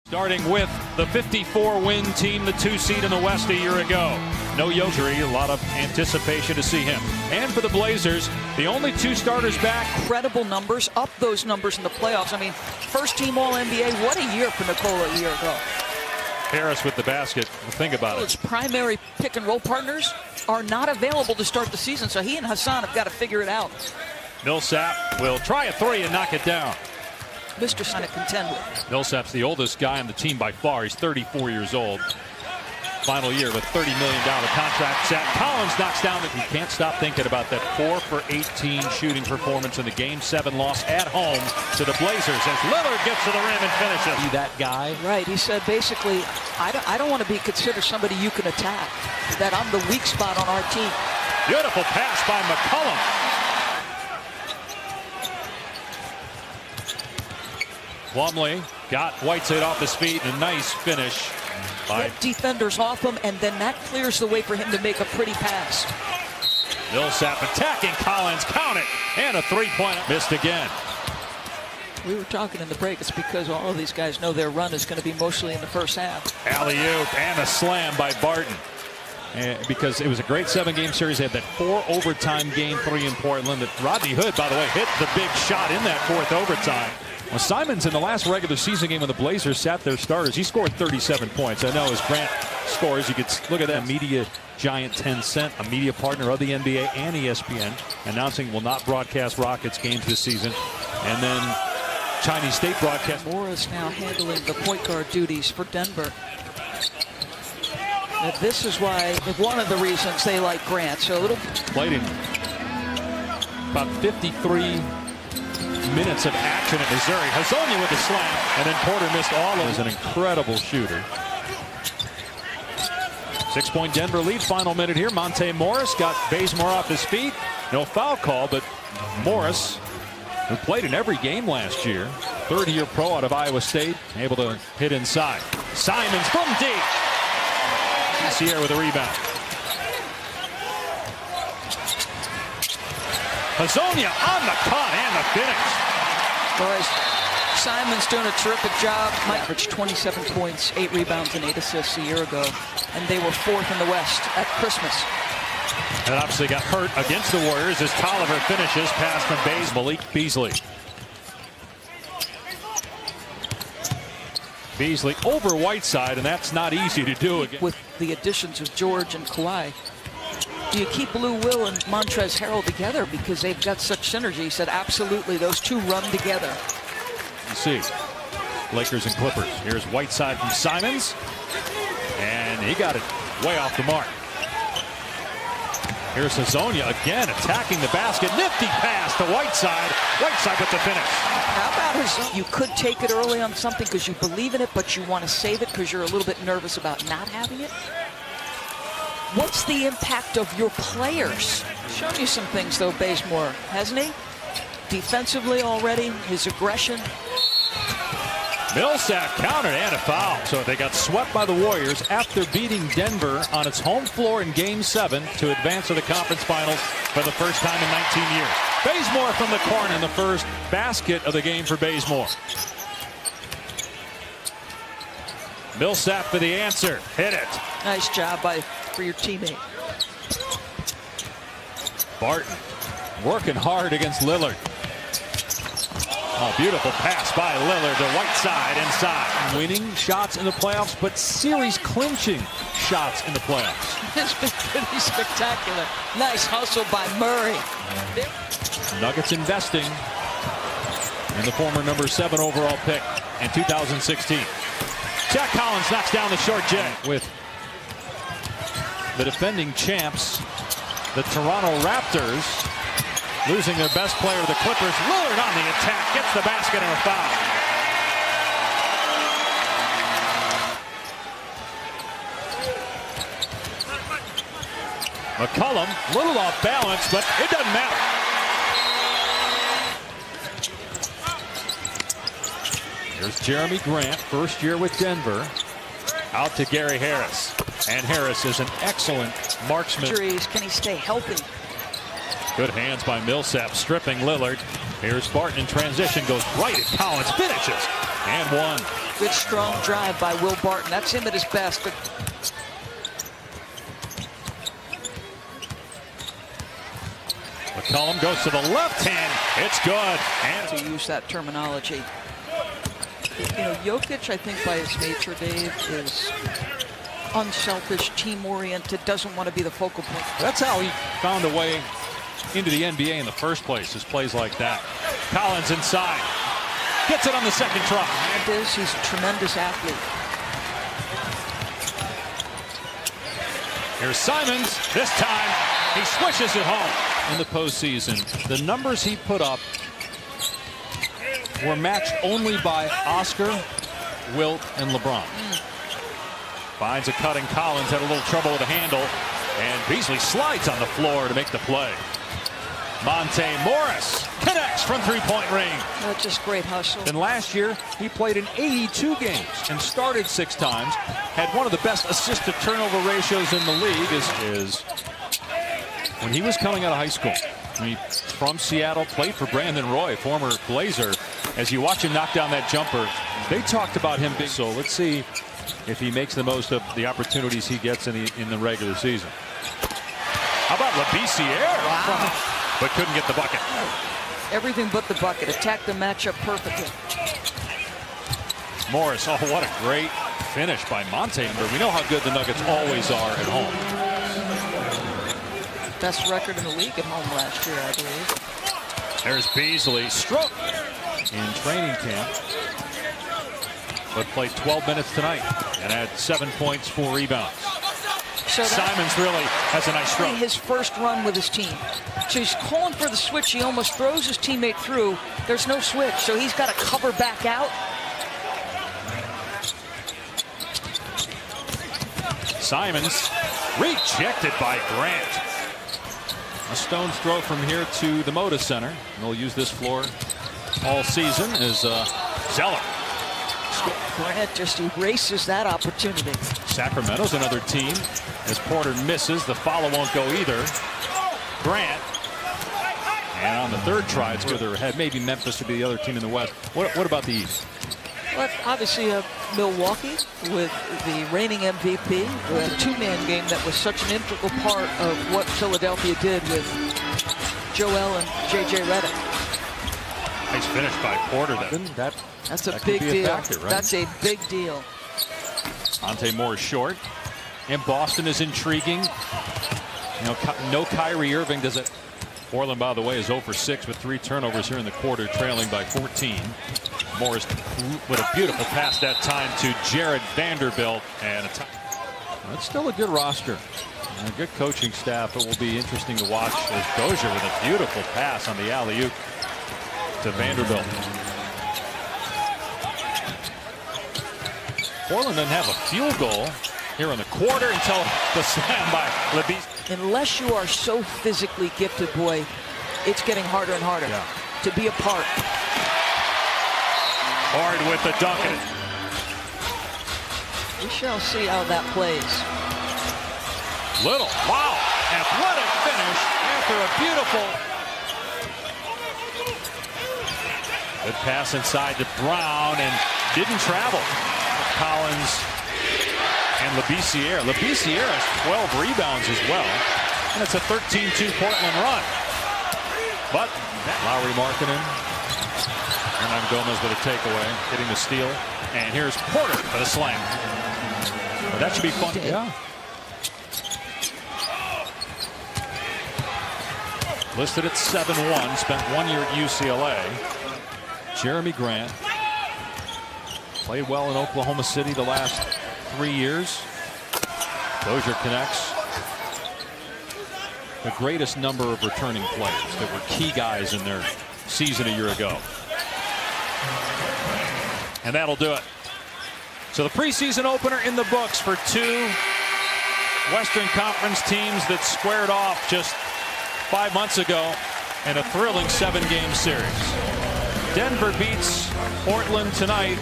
Starting with the 54-win team, the 2 seed in the West a year ago. No injury, a lot of anticipation to see him. And for the Blazers, the only 2 starters back. Incredible numbers, up those numbers in the playoffs. I mean, first team All-NBA, what a year for Nikola a year ago. Harris with the basket. Well, think about it. His primary pick-and-roll partners are not available to start the season, so he and Hassan have got to figure it out. Millsap will try a 3 and knock it down. Mr. Son to contend with. Millsap's the oldest guy on the team by far. He's 34 years old. Final year with $30 million contract set. Collins knocks down that he can't stop thinking about that 4 for 18 shooting performance in the Game 7 loss at home to the Blazers as Lillard gets to the rim and finishes. Be that guy. Right. He said basically, I don't want to be considered somebody you can attack. That I'm the weak spot on our team. Beautiful pass by McCollum. Plumlee got Whiteside off his feet and a nice finish. Get defenders off him, and then that clears the way for him to make a pretty pass. Millsap attacking Collins, count it, and a 3-pointer. Missed again. We were talking in the break, it's because all of these guys know their run is going to be mostly in the first half. Alley-oop and a slam by Barton. Because it was a great 7-game series. They had that 4 overtime game 3 in Portland. That Rodney Hood, by the way, hit the big shot in that 4th overtime. Well, Simons in the last regular season game when the Blazers sat their starters, he scored 37 points. I know as Grant scores, you could look at that media giant Tencent, a media partner of the NBA and ESPN, announcing will not broadcast Rockets games this season. And then Chinese State broadcast. Morris now handling the point guard duties for Denver. Now, this is why, one of the reasons they like Grant. So a little played in about 53 minutes of action at Missouri. Hazonia with the slam, and then Porter missed all of it. Is an incredible shooter. 6-point Denver lead. Final minute here. Monte Morris got Bazemore off his feet. No foul call, but Morris, who played in every game last year, 3rd-year pro out of Iowa State, able to hit inside. Simons from deep. Sierra with a rebound. Hazonia on the cut and the finish. Boys, Simon's doing a terrific job. Mike averaged 27 points, 8 rebounds, and 8 assists a year ago. And they were 4th in the West at Christmas. And obviously got hurt against the Warriors as Tolliver finishes pass from Bays. Malik Beasley. Beasley over Whiteside, and that's not easy to do again. With the additions of George and Kawhi, do you keep Lou Will and Montrezl Harrell together because they've got such synergy? He said absolutely, those 2 run together. You see, Lakers and Clippers. Here's Whiteside from Simons, and he got it way off the mark. Here's Hazonia again attacking the basket. Nifty pass to Whiteside. Whiteside with the finish. How about Hazonia? You could take it early on something because you believe in it, but you want to save it because you're a little bit nervous about not having it. What's the impact of your players? Shown you some things, though, Bazemore, hasn't he? Defensively already, his aggression. Millsap countered and a foul. So they got swept by the Warriors after beating Denver on its home floor in Game 7 to advance to the conference finals for the first time in 19 years. Bazemore from the corner in the first basket of the game for Bazemore. Millsap for the answer. Hit it. Nice job for your teammate. Barton working hard against Lillard. Oh, beautiful pass by Lillard to Whiteside inside. Winning shots in the playoffs, but series clinching shots in the playoffs. It's been pretty spectacular. Nice hustle by Murray. Nuggets investing in the former number 7 overall pick in 2016. Jack Collins knocks down the short jet with the defending champs, the Toronto Raptors, losing their best player to the Clippers. Lillard on the attack, gets the basket and a foul. McCollum, little off balance, but it doesn't matter. Here's Jeremy Grant, first year with Denver, out to Gary Harris. And Harris is an excellent marksman. Can he stay healthy? Good hands by Millsap, stripping Lillard. Here's Barton in transition, goes right at Collins, finishes, and one. Good strong drive by Will Barton. That's him at his best. McCollum goes to the left hand. It's good. And to use that terminology. You know, Jokic, I think by his nature, Dave, is unselfish, team-oriented, doesn't want to be the focal point. That's how he found a way into the NBA in the first place, is plays like that. Collins inside. Gets it on the second try. And he's a tremendous athlete. Here's Simons. This time, he swishes it home. In the postseason, the numbers he put up were matched only by Oscar, Wilt, and LeBron. Finds a cutting Collins, had a little trouble with the handle, and Beasley slides on the floor to make the play. Monte Morris connects from three-point range. That's just great hustle. And last year, he played in 82 games and started 6 times. Had one of the best assist-to-turnover ratios in the league. Is when he was coming out of high school. From Seattle, played for Brandon Roy, former Blazer. As you watch him knock down that jumper, they talked about him big. So let's see if he makes the most of the opportunities he gets in the regular season. How about Labissiere? Wow. But couldn't get the bucket. Everything but the bucket. Attacked the matchup perfectly. Morris, oh, what a great finish by Monte. We know how good the Nuggets always are at home. Best record in the league at home last year, I believe. There's Beasley. Stroke in training camp. But played 12 minutes tonight and had 7 points, 4 rebounds. So Simons really has a nice stroke. His first run with his team. So he's calling for the switch. He almost throws his teammate through. There's no switch, so he's got to cover back out. Simons rejected by Grant. A stone's throw from here to the Moda Center. They'll use this floor all season as Zeller. Grant just erases that opportunity. Sacramento's another team. As Porter misses, the follow won't go either. Grant. And on the third try, it's further ahead. Maybe Memphis would be the other team in the West. What about the East? Well, obviously Milwaukee with the reigning MVP, with a two-man game that was such an integral part of what Philadelphia did with Joel and J.J. Redick. Nice finish by Porter. That's a big deal. Factor, right? That's a big deal. Monte Morris short. And Boston is intriguing. You know, no Kyrie Irving does it. Portland, by the way, is 0 for 6 with 3 turnovers here in the quarter, trailing by 14. Morris with a beautiful pass that time to Jared Vanderbilt. And it's still a good roster. And a good coaching staff. It will be interesting to watch as Dozier with a beautiful pass on the alley-oop to Vanderbilt. Portland doesn't have a field goal here in the quarter until the slam by Labissiere. Unless you are so physically gifted, boy, it's getting harder and harder to be a part. Hard with the dunk. We shall see how that plays. Little, wow, athletic finish after a beautiful. Good pass inside to Brown and didn't travel. Collins and Labissiere. Labissiere has 12 rebounds as well. And it's a 13-2 Portland run. But Lowry Markkanen. Hernan Gomez with a takeaway, hitting the steal. And here's Porter for the slam. Well, that should be fun. Yeah. Listed at 7-1, spent 1 year at UCLA. Jeremy Grant. Played well in Oklahoma City the last 3 years. Dozier connects. The greatest number of returning players that were key guys in their season a year ago. And that'll do it. So the preseason opener in the books for 2 Western Conference teams that squared off just 5 months ago in a thrilling 7-game series. Denver beats Portland tonight.